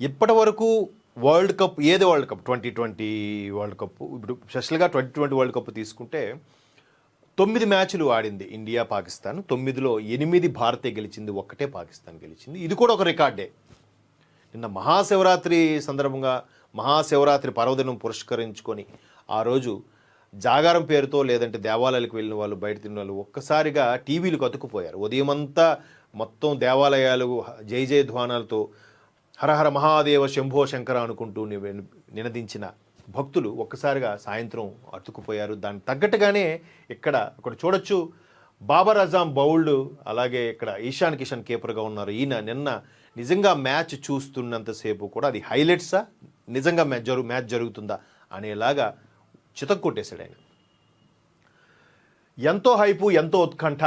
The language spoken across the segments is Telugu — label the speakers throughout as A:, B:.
A: ఇప్పటి వరకు వరల్డ్ కప్ ఏది వరల్డ్ కప్ 2020 వరల్డ్ కప్ ఇప్పుడు స్పెషల్గా 2020 వరల్డ్ కప్ తీసుకుంటే 9 మ్యాచ్లు ఆడింది ఇండియా పాకిస్తాన్. 9లో 8 భారతే గెలిచింది, ఒక్కటే పాకిస్తాన్ గెలిచింది. ఇది కూడా ఒక రికార్డే. నిన్న మహాశివరాత్రి సందర్భంగా మహాశివరాత్రి పర్వదినం పురస్కరించుకొని ఆ రోజు జాగారం పేరుతో లేదంటే దేవాలయాలకు వెళ్ళిన వాళ్ళు, బయట తిన్న వాళ్ళు ఒక్కసారిగా టీవీలకు అతుక్కుపోయారు. ఉదయమంతా మొత్తం దేవాలయాలు జై జయ ధ్వానాలతో హరహర మహాదేవ శంభో శంకర అనుకుంటూ నినదించిన భక్తులు ఒక్కసారిగా సాయంత్రం అతుక్కుపోయారు. దానికి తగ్గట్టుగానే ఇక్కడ చూడొచ్చు, బాబర్ అజాం బౌల్డ్, అలాగే ఇక్కడ ఈశాన్ కిషన్ కీపర్గా ఉన్నారు. ఈయన నిన్న నిజంగా మ్యాచ్ చూస్తున్నంతసేపు కూడా అది హైలైట్సా, నిజంగా మ్యాచ్ జరుగుతుందా అనేలాగా చితక్కొట్టేశాడు ఆయన. ఎంతో హైపు, ఎంతో ఉత్కంఠ.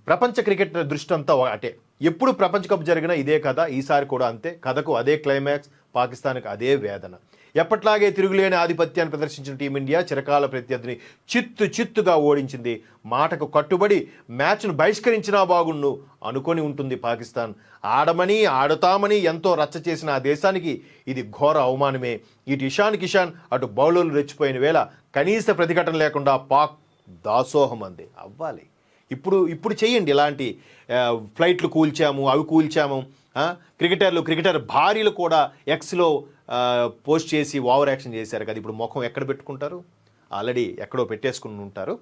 A: ప్రపంచ క్రికెట్ దృష్టి అంతా అటే. ఎప్పుడు ప్రపంచ కప్ జరిగినా ఇదే కథ, ఈసారి కూడా అంతే. కథకు అదే క్లైమాక్స్, పాకిస్తాన్కి అదే వేదన. ఎప్పట్లాగే తిరుగులేని ఆధిపత్యాన్ని ప్రదర్శించిన టీమిండియా చిరకాల ప్రత్యర్థిని చిత్తుగా ఓడించింది. మాటకు కట్టుబడి మ్యాచ్ను బహిష్కరించినా బాగుండు అనుకొని ఉంటుంది పాకిస్తాన్. ఆడతామని ఎంతో రచ్చ చేసిన ఆ దేశానికి ఇది ఘోర అవమానమే. ఇటు ఇషాన్ కిషాన్, అటు బౌలర్లు రెచ్చిపోయిన వేళ కనీస ప్రతిఘటన లేకుండా పాక్ దాసోహం అంది. అవ్వాలి. ఇప్పుడు చేయండి ఇలాంటి ఫ్లైట్లు కూల్చాము, అవి కూల్చాము. క్రికెటర్ భార్యలు కూడా ఎక్స్లో పోస్ట్ చేసి ఓవర్ యాక్షన్ చేశారు కదా. ఇప్పుడు ముఖం ఎక్కడ పెట్టుకుంటారు? ఆల్రెడీ ఎక్కడో పెట్టేసుకుని ఉంటారు.